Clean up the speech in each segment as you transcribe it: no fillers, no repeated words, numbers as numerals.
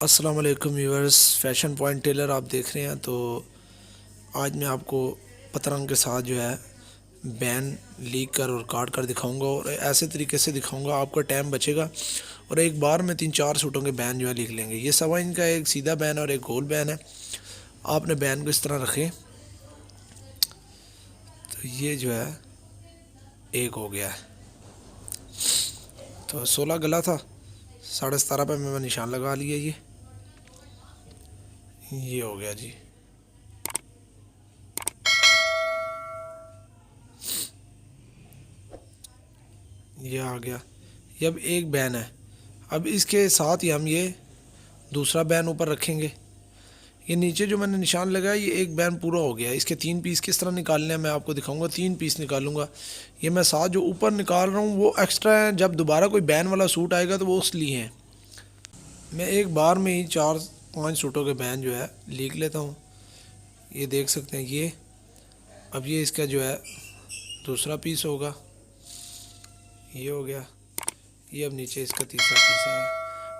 अस्सलाम वालेकुम viewers, fashion point Taylor आप देख रहे हैं। तो आज मैं आपको पतरंग के साथ जो है बैन लीक कर और काट कर दिखाऊंगा, और ऐसे तरीके से दिखाऊंगा आपका टाइम बचेगा और एक बार में 3-4 सूटों के बैन जो है लिख लेंगे। ये 1.25 इंच का एक सीधा बैन और एक गोल बैन है। आपने बैन को इस तरह रखें तो ये जो है एक हो गया है। तो 16 गला था, 17.5 पे मैं निशान लगा लिया। ये हो गया जी। ये आ गया। ये अब एक बैन है। अब इसके साथ ही हम ये दूसरा बैन ऊपर रखेंगे। ये नीचे जो मैंने निशान लगाया ये एक बैन पूरा हो गया। इसके 3 पीस किस तरह निकालने हैं मैं आपको दिखाऊंगा। 3 पीस निकालूंगा। ये मैं साथ जो ऊपर निकाल रहा हूँ वो एक्स्ट्रा है, जब दोबारा कोई बैन वाला सूट आएगा तो वो उस लिए हैं। मैं एक बार में ही 4-5 सूटों के बैन जो है लिख लेता हूँ। ये देख सकते हैं ये। अब ये इसका जो है दूसरा पीस होगा। ये हो गया। ये अब नीचे इसका तीसरा पीस है।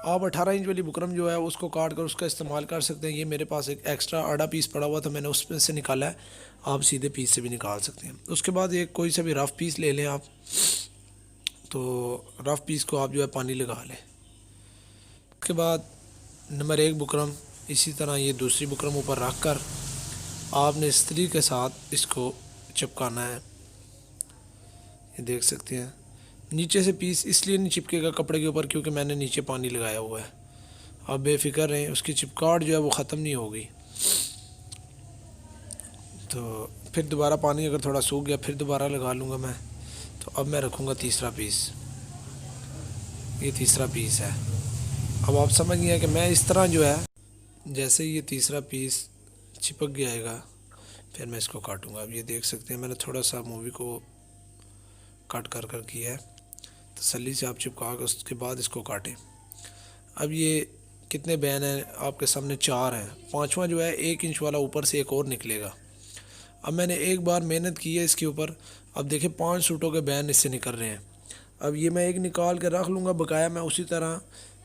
आप 18 इंच वाली बुकरम जो है उसको काट कर उसका इस्तेमाल कर सकते हैं। ये मेरे पास एक एक्स्ट्रा आधा पीस पड़ा हुआ था, मैंने उसमें से निकाला है। आप सीधे पीस से भी निकाल सकते हैं। उसके बाद एक कोई सा भी रफ़ पीस ले लें आप। तो रफ़ पीस को आप जो है पानी लगा लें। उसके बाद नंबर 1 बुकरम इसी तरह ये दूसरी बुकरम ऊपर रख कर आपने इस्त्री के साथ इसको चिपकाना है। ये देख सकते हैं नीचे से पीस इसलिए नहीं चिपकेगा कपड़े के ऊपर क्योंकि मैंने नीचे पानी लगाया हुआ है। आप बेफिक्र रहें, उसकी चिपकाहट जो है वो ख़त्म नहीं होगी। तो फिर दोबारा पानी अगर थोड़ा सूख गया फिर दोबारा लगा लूँगा मैं। तो अब मैं रखूँगा तीसरा पीस। ये तीसरा पीस है। अब आप समझ गए कि मैं इस तरह जो है जैसे ये तीसरा पीस चिपक जाएगा फिर मैं इसको काटूँगा। अब ये देख सकते हैं मैंने थोड़ा सा मूवी को कट कर किया है। तसल्ली से आप चिपका कर उसके बाद इसको काटें। अब ये कितने बैन हैं आपके सामने? 4 हैं। 5वां जो है 1 इंच वाला ऊपर से एक और निकलेगा। अब मैंने एक बार मेहनत की है इसके ऊपर। अब देखिए 5 सूटों के बैन इससे निकल रहे हैं। अब ये मैं एक निकाल के रख लूँगा, बकाया मैं उसी तरह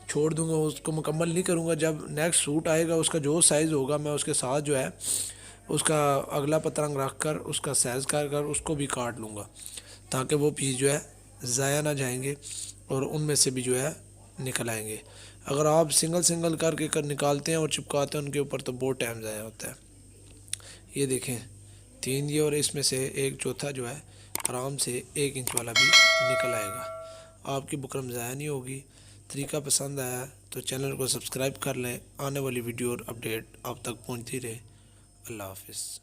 छोड़ दूँगा, उसको मुकम्मल नहीं करूँगा। जब नेक्स्ट सूट आएगा उसका जो साइज़ होगा मैं उसके साथ जो है उसका अगला पतरंग रख कर उसका साइज़ कर उसको भी काट लूँगा, ताकि वो पीस जो है ज़ाया ना जाएंगे और उनमें से भी जो है निकल आएंगे। अगर आप सिंगल सिंगल करके निकालते हैं और चिपकाते हैं उनके ऊपर तो बहुत टाइम ज़ाया होता है। ये देखें 3 ये और इसमें से एक चौथा जो है आराम से 1 इंच वाला भी निकल आएगा। आपकी बुकरम ज़ाया नहीं होगी। तरीका पसंद आया तो चैनल को सब्सक्राइब कर लें। आने वाली वीडियो और अपडेट आप तक पहुंचती रहे। अल्लाह हाफिज़।